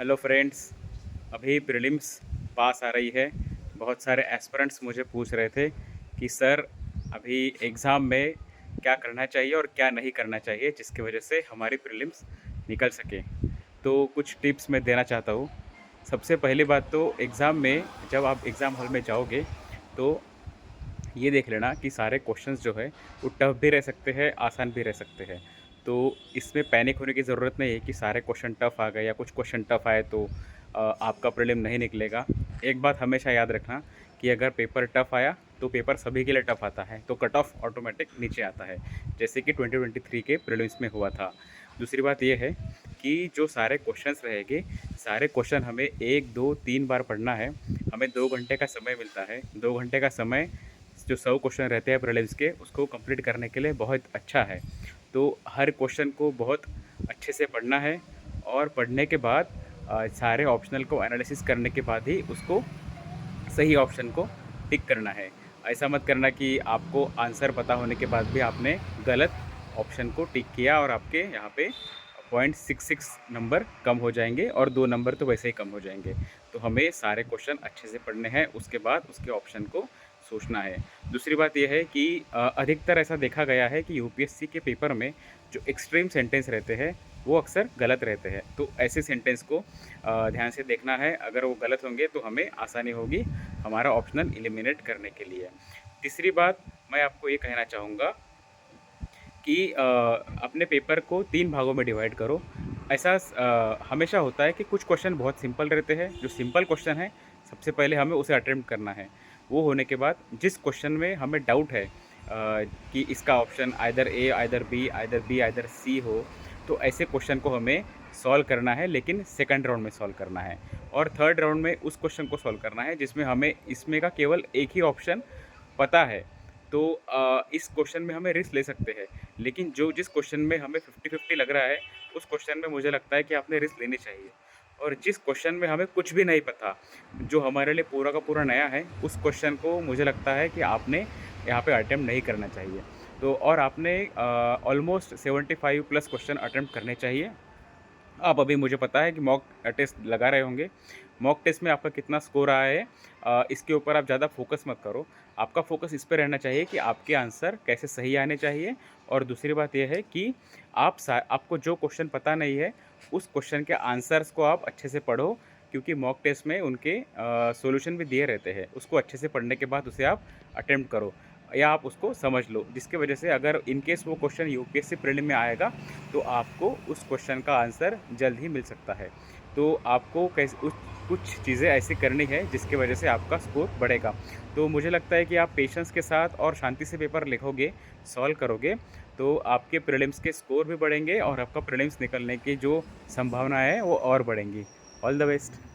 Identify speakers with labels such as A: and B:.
A: Hello friends. अभी prelims पास आ रही है। बहुत सारे एस्पिरेंट्स मुझे पूछ रहे थे कि सर अभी एग्ज़ाम में क्या करना चाहिए और क्या नहीं करना चाहिए जिसकी वजह से हमारी प्रीलिम्स निकल सके। तो कुछ टिप्स मैं देना चाहता हूँ। सबसे पहली बात तो एग्ज़ाम में जब आप एग्ज़ाम हॉल में जाओगे तो ये देख लेना कि सारे क्वेश्चंस जो है वो टफ भी रह सकते हैं, आसान भी रह सकते हैं। तो इसमें पैनिक होने की ज़रूरत नहीं है कि सारे क्वेश्चन टफ आ गए या कुछ क्वेश्चन टफ आए तो आपका प्रीलिम नहीं निकलेगा। एक बात हमेशा याद रखना कि अगर पेपर टफ आया तो पेपर सभी के लिए टफ आता है, तो कट ऑफ ऑटोमेटिक नीचे आता है, जैसे कि 2023 के प्रीलिम्स में हुआ था। दूसरी बात ये है कि जो सारे क्वेश्चंस रहेंगे, सारे क्वेश्चन हमें 1, 2, 3 बार पढ़ना है। हमें 2 घंटे का समय मिलता है। 2 घंटे का समय जो 100 क्वेश्चन रहते हैं प्रीलिम्स के, उसको कंप्लीट करने के लिए बहुत अच्छा है। तो हर क्वेश्चन को बहुत अच्छे से पढ़ना है और पढ़ने के बाद सारे ऑप्शनल को एनालिसिस करने के बाद ही उसको सही ऑप्शन को टिक करना है। ऐसा मत करना कि आपको आंसर पता होने के बाद भी आपने गलत ऑप्शन को टिक किया और आपके यहाँ पे 0.66 नंबर कम हो जाएंगे और 2 नंबर तो वैसे ही कम हो जाएंगे। तो हमें सारे क्वेश्चन अच्छे से पढ़ने हैं, उसके बाद उसके ऑप्शन को सोचना है। दूसरी बात यह है कि अधिकतर ऐसा देखा गया है कि यूपीएससी के पेपर में जो एक्सट्रीम सेंटेंस रहते हैं वो अक्सर गलत रहते हैं। तो ऐसे सेंटेंस को ध्यान से देखना है। अगर वो गलत होंगे तो हमें आसानी होगी हमारा ऑप्शनल एलिमिनेट करने के लिए। तीसरी बात मैं आपको ये कहना चाहूँगा कि अपने पेपर को 3 भागों में डिवाइड करो। ऐसा हमेशा होता है कि कुछ क्वेश्चन बहुत सिंपल रहते हैं। जो सिंपल क्वेश्चन है सबसे पहले हमें उसे अटेम्प्ट करना है। वो होने के बाद जिस क्वेश्चन में हमें डाउट है कि इसका option either A, either B, either B, either C हो, तो ऐसे क्वेश्चन को हमें सॉल्व करना है, लेकिन सेकंड राउंड में सॉल्व करना है। और थर्ड राउंड में उस क्वेश्चन को सॉल्व करना है जिसमें हमें इसमें का केवल एक ही ऑप्शन पता है। तो इस क्वेश्चन में हमें रिस्क ले सकते हैं, लेकिन जो जिस क्वेश्चन में हमें 50-50 लग रहा है, उस क्वेश्चन में मुझे लगता है कि आपने रिस्क लेनी चाहिए। और जिस क्वेश्चन में हमें कुछ भी नहीं पता, जो हमारे लिए पूरा का पूरा नया है, उस क्वेश्चन को मुझे लगता है कि आपने यहाँ पे अटेम्प्ट नहीं करना चाहिए। तो और आपने ऑलमोस्ट 75 प्लस क्वेश्चन अटेम्प्ट करने चाहिए। आप अभी मुझे पता है कि मॉक टेस्ट लगा रहे होंगे। मॉक टेस्ट में आपका कितना स्कोर आया है, इसके ऊपर आप ज़्यादा फोकस मत करो। आपका फोकस इस पे रहना चाहिए कि आपके आंसर कैसे सही आने चाहिए। और दूसरी बात ये है कि आपको जो क्वेश्चन पता नहीं है, उस क्वेश्चन के आंसर्स को आप अच्छे से पढ़ो, क्योंकि मॉक टेस्ट में उनके सॉल्यूशन भी दिए रहते हैं। उसको अच्छे से पढ़ने के बाद उसे आप अटेम्प्ट करो या आप उसको समझ लो, जिसकी वजह से अगर इन केस वो क्वेश्चन यूपीएससी प्रीलिम में आएगा तो आपको उस क्वेश्चन का आंसर जल्द ही मिल सकता है। तो आपको कैसे कुछ चीज़ें ऐसी करनी है जिसकी वजह से आपका स्कोर बढ़ेगा। तो मुझे लगता है कि आप पेशेंस के साथ और शांति से पेपर लिखोगे, सॉल्व करोगे, तो आपके प्रीलिम्स के स्कोर भी बढ़ेंगे और आपका प्रीलिम्स निकलने की जो संभावना है वो और बढ़ेंगी। All the best.